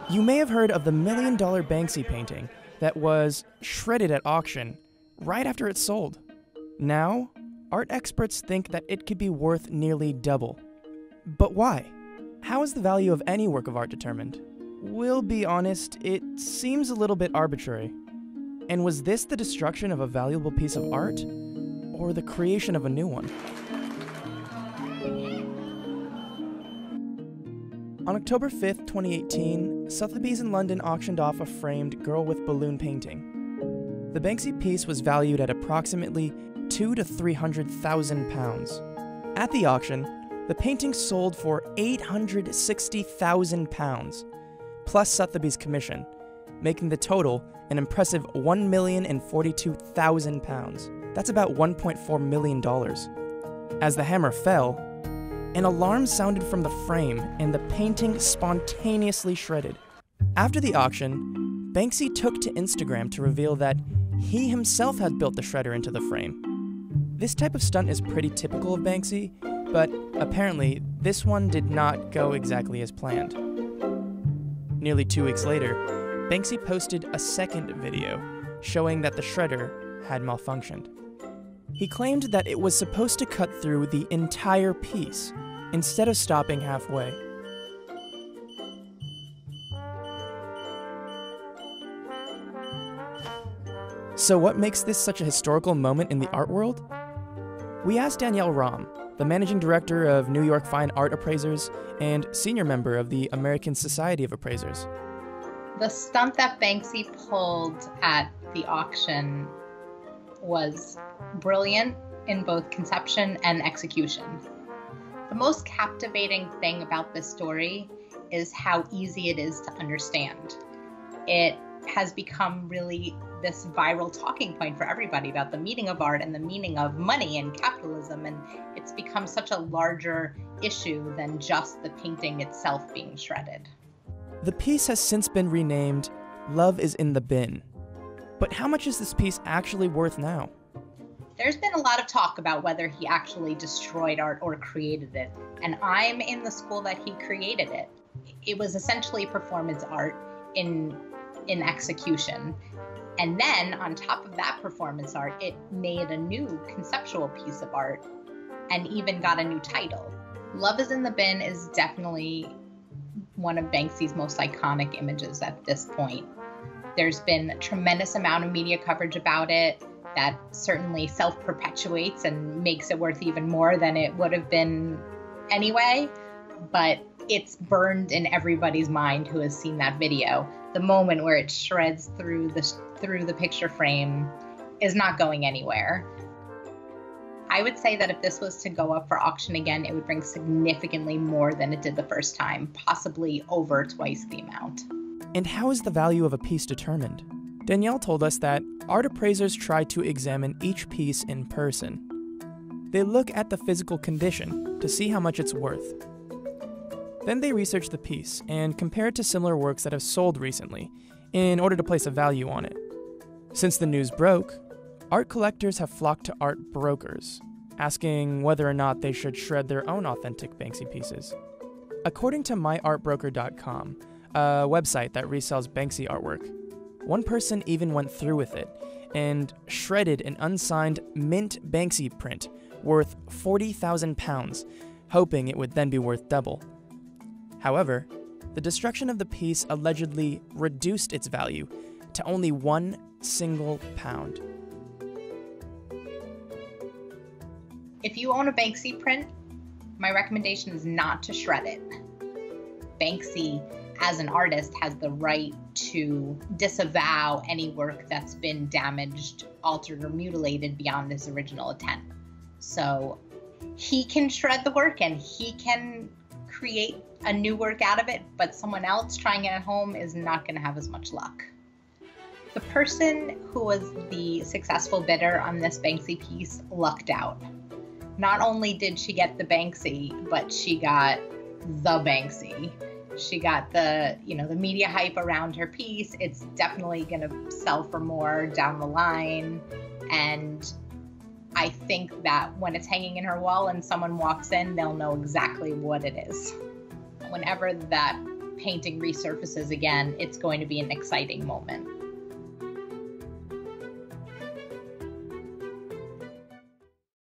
You may have heard of the $1 million Banksy painting that was shredded at auction right after it sold. Now, art experts think that it could be worth nearly double. But why? How is the value of any work of art determined? We'll be honest, it seems a little bit arbitrary. And was this the destruction of a valuable piece of art, or the creation of a new one? On October 5th, 2018, Sotheby's in London auctioned off a framed girl with balloon painting. The Banksy piece was valued at approximately £200,000 to £300,000. At the auction, the painting sold for £860,000, plus Sotheby's commission, making the total an impressive £1,042,000. That's about $1.4 million. As the hammer fell, an alarm sounded from the frame and the painting spontaneously shredded. After the auction, Banksy took to Instagram to reveal that he himself had built the shredder into the frame. This type of stunt is pretty typical of Banksy, but apparently this one did not go exactly as planned. Nearly 2 weeks later, Banksy posted a second video showing that the shredder had malfunctioned. He claimed that it was supposed to cut through the entire piece instead of stopping halfway. So what makes this such a historical moment in the art world? We asked Danielle Rahm, the managing director of New York Fine Art Appraisers and senior member of the American Society of Appraisers. The stunt that Banksy pulled at the auction was brilliant in both conception and execution. The most captivating thing about this story is how easy it is to understand. It has become really this viral talking point for everybody about the meaning of art and the meaning of money and capitalism, and it's become such a larger issue than just the painting itself being shredded. The piece has since been renamed Love is in the Bin. But how much is this piece actually worth now? There's been a lot of talk about whether he actually destroyed art or created it, and I'm in the school that he created it. It was essentially performance art in execution. And then on top of that performance art, it made a new conceptual piece of art and even got a new title. Love is in the Bin is definitely one of Banksy's most iconic images at this point. There's been a tremendous amount of media coverage about it that certainly self-perpetuates and makes it worth even more than it would have been anyway, but it's burned in everybody's mind who has seen that video. The moment where it shreds through the picture frame is not going anywhere. I would say that if this was to go up for auction again, it would bring significantly more than it did the first time, possibly over twice the amount. And how is the value of a piece determined? Danielle told us that art appraisers try to examine each piece in person. They look at the physical condition to see how much it's worth. Then they research the piece and compare it to similar works that have sold recently in order to place a value on it. Since the news broke, art collectors have flocked to art brokers, asking whether or not they should shred their own authentic Banksy pieces. According to myartbroker.com, a website that resells Banksy artwork, one person even went through with it and shredded an unsigned mint Banksy print worth £40,000, hoping it would then be worth double. However, the destruction of the piece allegedly reduced its value to only £1 single pound. If you own a Banksy print, my recommendation is not to shred it. Banksy, as an artist, has the right to disavow any work that's been damaged, altered, or mutilated beyond his original intent. So he can shred the work and he can create a new work out of it, but someone else trying it at home is not going to have as much luck. The person who was the successful bidder on this Banksy piece lucked out. Not only did she get the Banksy, but she got the Banksy. She got the media hype around her piece. It's definitely going to sell for more down the line. And I think that when it's hanging in her wall and someone walks in, they'll know exactly what it is. Whenever that painting resurfaces again, it's going to be an exciting moment.